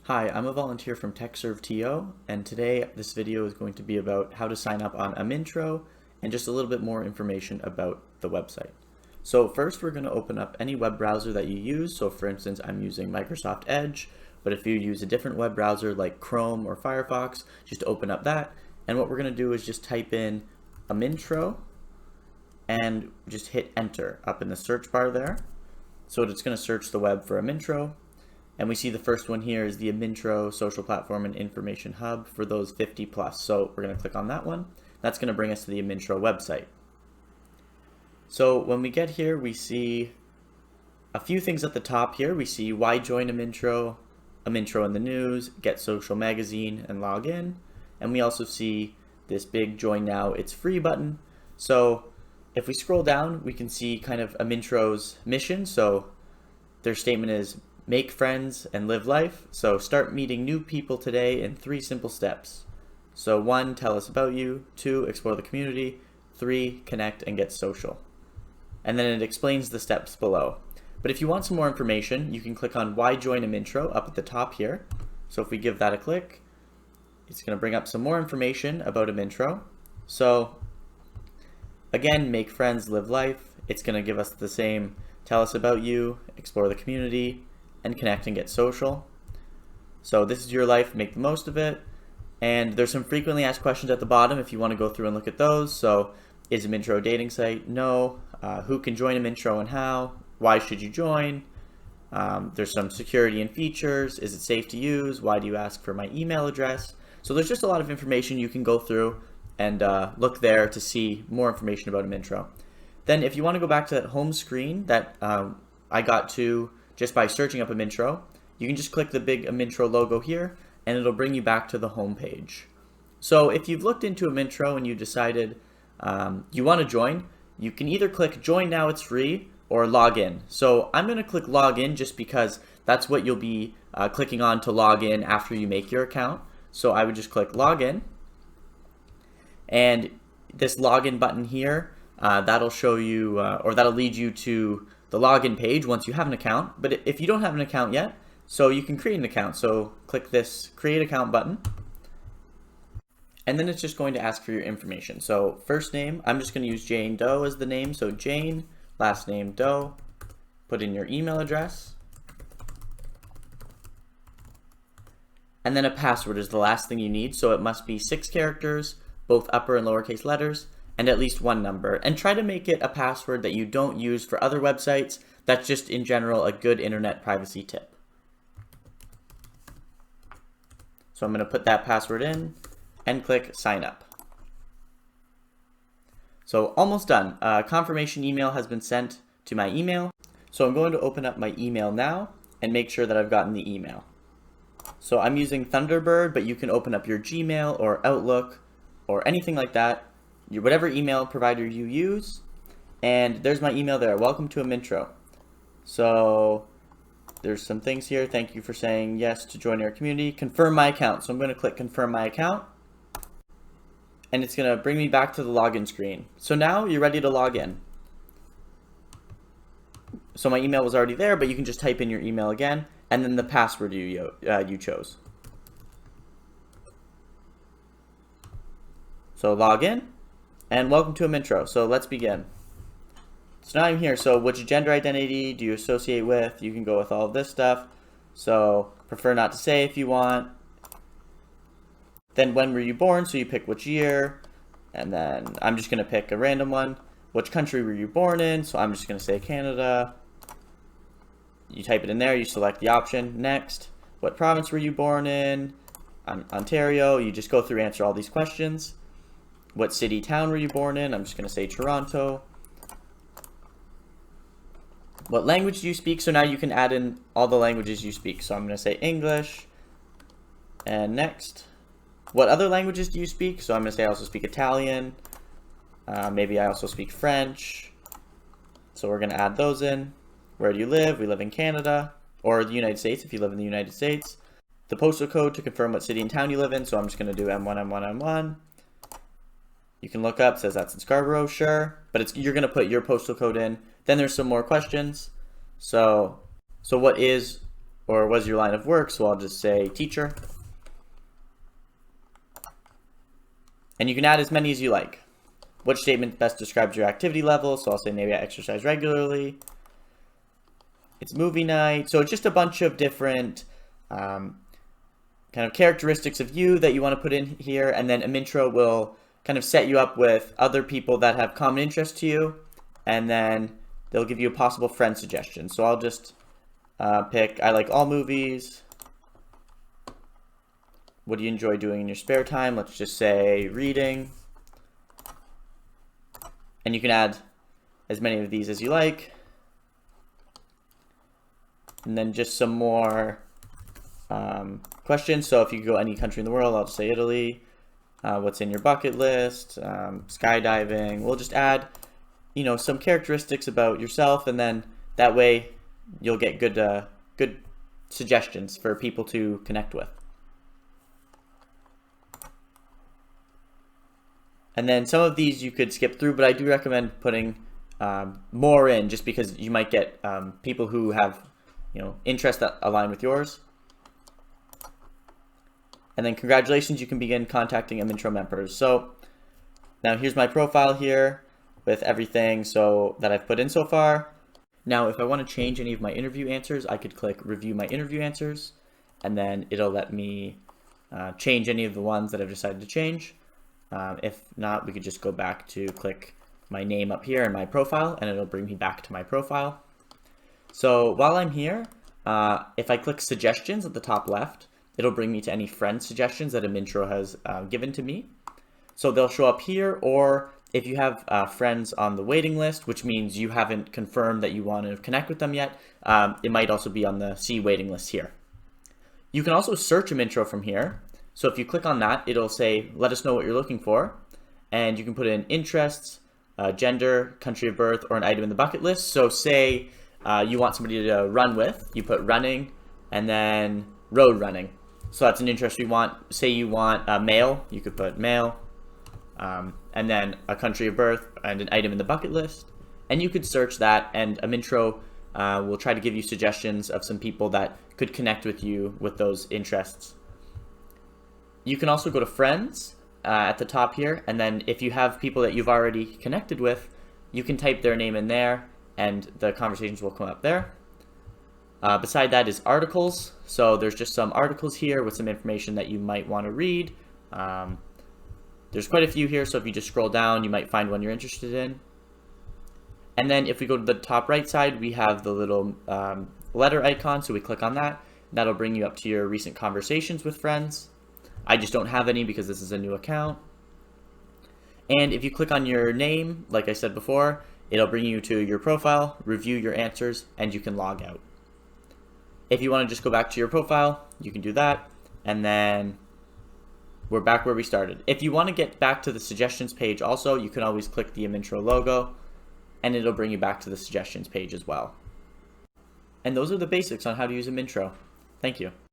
Hi, I'm a volunteer from TechServeTO, and today this video is going to be about how to sign up on Amintro and just a little bit more information about the website. So first we're going to open up any web browser that you use. So for instance, I'm using Microsoft Edge, but if you use a different web browser like Chrome or Firefox, just open up that. And what we're going to do is just type in Amintro and just hit enter up in the search bar there. So it's going to search the web for Amintro. And we see the first one here is the Amintro Social Platform and Information Hub for those 50 plus. So we're going to click on that one. That's going to bring us to the Amintro website. So when we get here, we see a few things at the top here. We see why join Amintro, Amintro in the news, get social magazine, and log in. And we also see this big join now, it's free button. So if we scroll down, we can see kind of Amintro's mission. So their statement is, make friends and live life. So start meeting new people today in 3 simple steps. So 1, tell us about you. 2, explore the community. 3, connect and get social. And then it explains the steps below. But if you want some more information, you can click on why join Amintro up at the top here. So if we give that a click, it's going to bring up some more information about Amintro. So again, make friends, live life. It's going to give us the same, tell us about you, explore the community, and connect and get social. So this is your life, make the most of it. And there's some frequently asked questions at the bottom if you want to go through and look at those. So is Amintro a dating site? No. Who can join Amintro and how? Why should you join? There's some security and features. Is it safe to use? Why do you ask for my email address? So there's just a lot of information you can go through and look there to see more information about Amintro. Then if you want to go back to that home screen that I got to just by searching up Amintro, you can just click the big Amintro logo here and it'll bring you back to the home page. So if you've looked into Amintro and you decided you want to join, you can either click join now, it's free, or log in. So I'm going to click log in just because that's what you'll be clicking on to log in after you make your account. So I would just click log in, and this login button here, that'll show you or that'll lead you to the login page once you have an account. But if you don't have an account yet, so you can create an account. So click this create account button, and then it's just going to ask for your information. So first name, I'm just going to use Jane Doe as the name. So Jane, last name Doe, put in your email address. And then a password is the last thing you need. So it must be 6 characters, both upper and lowercase letters, and at least 1 number. And try to make it a password that you don't use for other websites. That's just in general a good internet privacy tip. So I'm going to put that password in and click sign up. So almost done. Confirmation email has been sent to my email. So I'm going to open up my email now and make sure that I've gotten the email. So I'm using Thunderbird, but you can open up your Gmail or Outlook or anything like that, whatever email provider you use. And there's my email there. Welcome to Amintro. So there's some things here. Thank you for saying yes to join our community. Confirm my account. So I'm going to click confirm my account. And it's going to bring me back to the login screen. So now you're ready to log in. So my email was already there, but you can just type in your email again and then the password you chose. So log in and welcome to Amintro. So let's begin. So now I'm here. So which gender identity do you associate with? You can go with all of this stuff. So prefer not to say if you want. Then when were you born? So you pick which year. And then I'm just going to pick a random one. Which country were you born in? So I'm just going to say Canada. You type it in there. You select the option. Next. What province were you born in? Ontario. You just go through, answer all these questions. What city, town were you born in? I'm just going to say Toronto. What language do you speak? So now you can add in all the languages you speak. So I'm going to say English. And next. What other languages do you speak? So I'm going to say I also speak Italian. Maybe I also speak French. So we're going to add those in. Where do you live? We live in Canada. Or the United States if you live in the United States. The postal code to confirm what city and town you live in. So I'm just going to do M1, M1, M1. You can look up, says that's in Scarborough, sure. But you're going to put your postal code in. Then there's some more questions. So what is or what is your line of work? So I'll just say teacher. And you can add as many as you like. Which statement best describes your activity level? So I'll say maybe I exercise regularly. It's movie night. So it's just a bunch of different kind of characteristics of you that you want to put in here. And then Amintro will kind of set you up with other people that have common interest to you. And then they'll give you a possible friend suggestion. So I'll just pick, I like all movies. What do you enjoy doing in your spare time? Let's just say reading. And you can add as many of these as you like. And then just some more questions. So if you could go any country in the world, I'll just say Italy. What's in your bucket list? Skydiving. We'll just add, some characteristics about yourself, and then that way you'll get good suggestions for people to connect with. And then some of these you could skip through, but I do recommend putting more in, just because you might get people who have interests that align with yours. And then congratulations, you can begin contacting Amintro members. So now here's my profile here with everything that I've put in so far. Now if I want to change any of my interview answers, I could click review my interview answers, and then it'll let me change any of the ones that I've decided to change. If not, we could just go back to click my name up here in my profile, and it'll bring me back to my profile. So while I'm here, if I click suggestions at the top left, it'll bring me to any friend suggestions that Amintro has given to me. So they'll show up here, or if you have friends on the waiting list, which means you haven't confirmed that you want to connect with them yet, it might also be on the C waiting list here. You can also search Amintro from here. So if you click on that, it'll say, let us know what you're looking for. And you can put in interests, gender, country of birth, or an item in the bucket list. So say you want somebody to run with, you put running, and then road running. So that's an interest we want. Say you want male, you could put male, and then a country of birth and an item in the bucket list. And you could search that, and Amintro will try to give you suggestions of some people that could connect with you with those interests. You can also go to friends at the top here, and then if you have people that you've already connected with, you can type their name in there and the conversations will come up there. Beside that is articles. So there's just some articles here with some information that you might want to read. There's quite a few here, so if you just scroll down, you might find one you're interested in. And then if we go to the top right side, we have the little letter icon, so we click on that. That'll bring you up to your recent conversations with friends. I just don't have any because this is a new account. And if you click on your name, like I said before, it'll bring you to your profile, review your answers, and you can log out. If you want to just go back to your profile, you can do that, and then we're back where we started. If you want to get back to the suggestions page also, you can always click the Amintro logo, and it'll bring you back to the suggestions page as well. And those are the basics on how to use Amintro. Thank you.